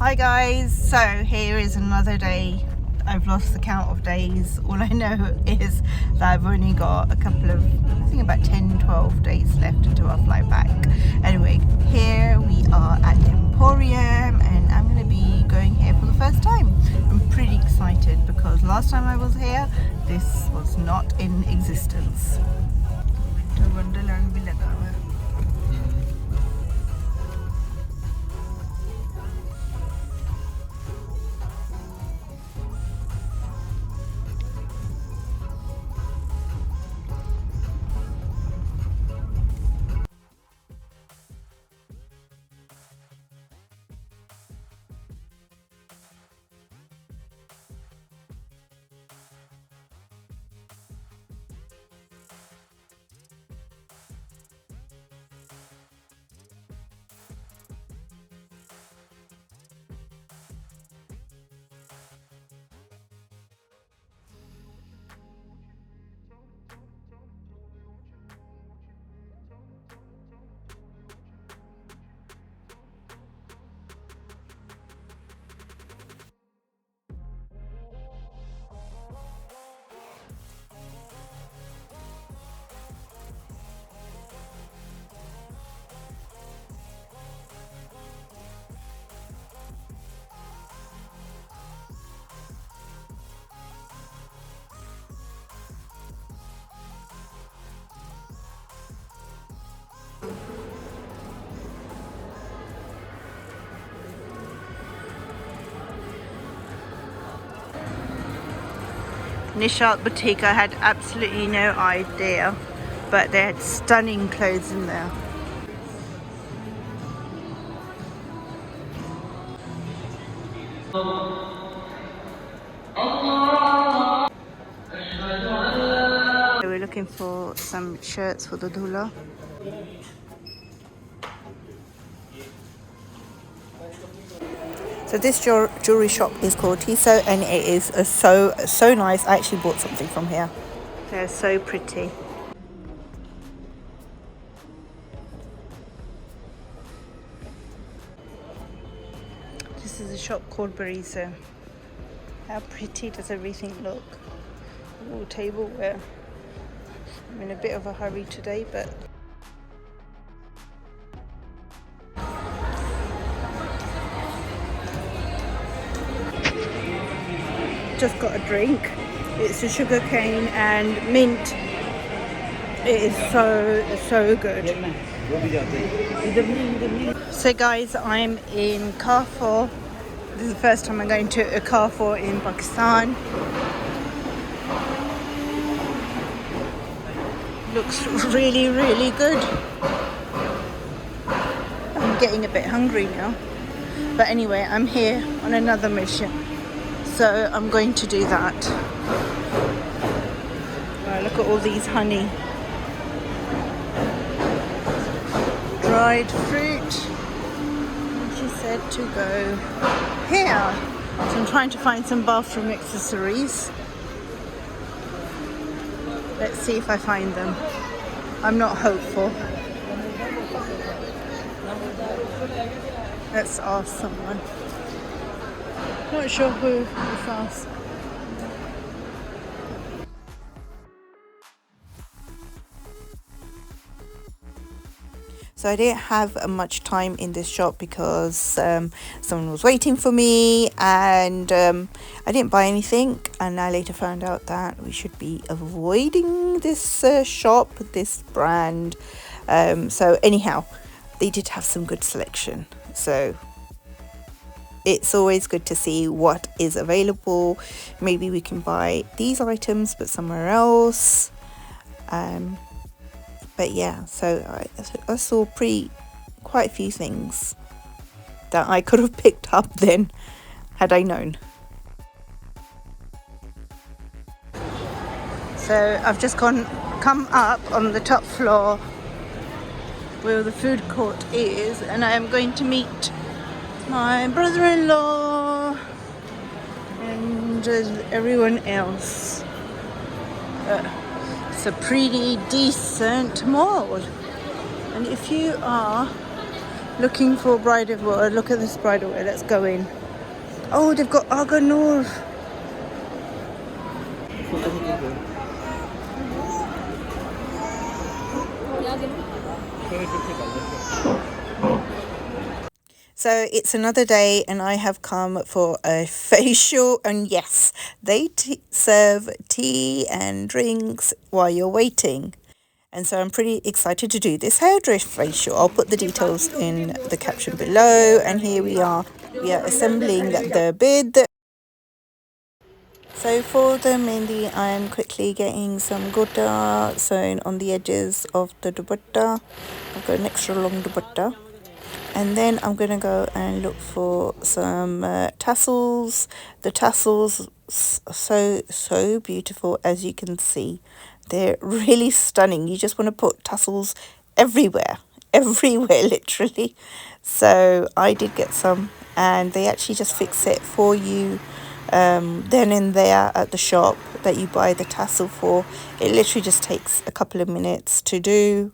Hi guys, so here is another day. I've lost the count of days. All I know is that I've only got a couple of, I think about 10-12 days left until I fly back. Anyway, here we are at Emporium and I'm going to be going here for the first time. I'm pretty excited because last time I was here, this was not in existence. Winter Wonderland bhi laga hua hai. Nishat Boutique, I had absolutely no idea, but they had stunning clothes in there. So we're looking for some shirts for the Dulha. So this jewelry shop is called Tiso and it is so nice. I actually bought something from here. They're so pretty. This is a shop called Garrison. How pretty does everything look? All tableware. I'm in a bit of a hurry today, but just got a drink. It's a sugar cane and mint. It is so good. So guys, I'm in Carrefour. This is the first time I'm going to a Carrefour in Pakistan. Looks really good. I'm getting a bit hungry now. But anyway, I'm here on another mission. So I'm going to do that. Right, look at all these honey. Dried fruit. She said to go here. So I'm trying to find some bathroom accessories. Let's see if I find them. I'm not hopeful. Let's ask someone. Not sure who to ask. So I didn't have much time in this shop because someone was waiting for me and I didn't buy anything, and I later found out that we should be avoiding this shop, this brand. So anyhow, they did have some good selection. So it's always good to see what is available. Maybe we can buy these items but somewhere else. But yeah, so I saw quite a few things that I could have picked up then had I known. So I've just come up on the top floor where the food court is, and I am going to meet my brother-in-law and everyone else. It's a pretty decent mall, and if you are looking for bridal wear, look at this bridal wear. Let's go in. Oh, they've got Aga Noor. So it's another day and I have come for a facial, and yes, they serve tea and drinks while you're waiting. And so I'm pretty excited to do this hairdress facial. I'll put the details in the caption below. And here we are. We are assembling the bid. So for the mendhi, I'm quickly getting some Gota sewn on the edges of the dupatta. I've got an extra long dupatta. And then I'm going to go and look for some tassels. The tassels are so beautiful, as you can see. They're really stunning. You just want to put tassels everywhere, everywhere literally. So I did get some, and they actually just fix it for you then and there at the shop that you buy the tassel for. It literally just takes a couple of minutes to do.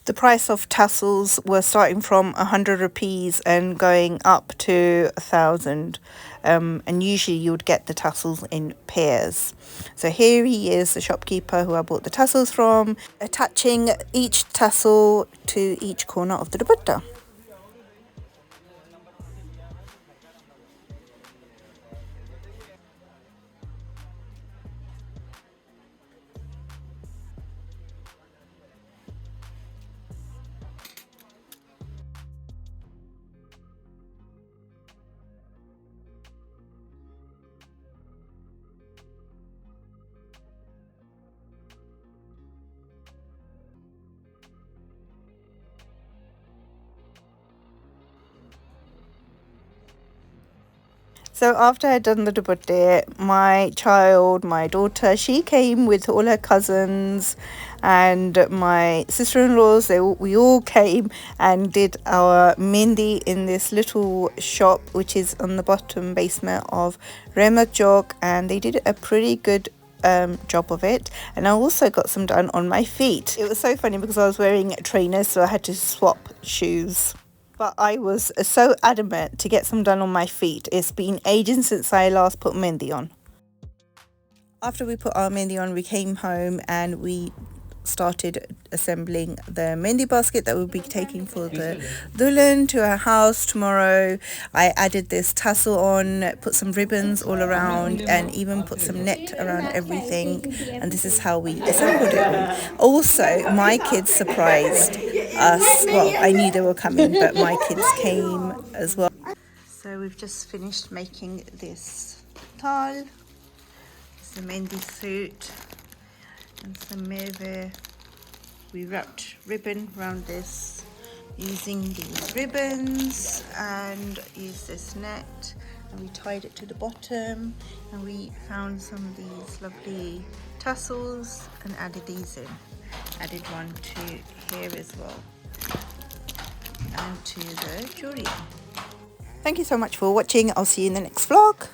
The price of tassels were starting from 100 rupees and going up to 1,000. And usually you would get the tassels in pairs. So here he is, the shopkeeper who I bought the tassels from, attaching each tassel to each corner of the dupatta. So after I had done the dupatta, my daughter, she came with all her cousins, and my sister-in-laws. We all came and did our mendhi in this little shop, which is on the bottom basement of Rahman chowk, and they did a pretty good job of it. And I also got some done on my feet. It was so funny because I was wearing trainers, so I had to swap shoes. But I was so adamant to get some done on my feet. It's been ages since I last put mendhi on. After we put our mendhi on, we came home and we started assembling the mendhi basket that we'll be taking for the Dulhan to our house tomorrow. I added this tassel on, put some ribbons all around, and even put some net around everything. And this is how we assembled it all. Also, my kids surprised us. Well, I knew they were coming, but my kids came as well. So we've just finished making this thaal. It's the mendhi suit and some meve. We wrapped ribbon around this using these ribbons and used this net, and we tied it to the bottom, and we found some of these lovely tassels and added these in. Added one to here as well, and to the jewelry. Thank you so much for watching. I'll see you in the next vlog.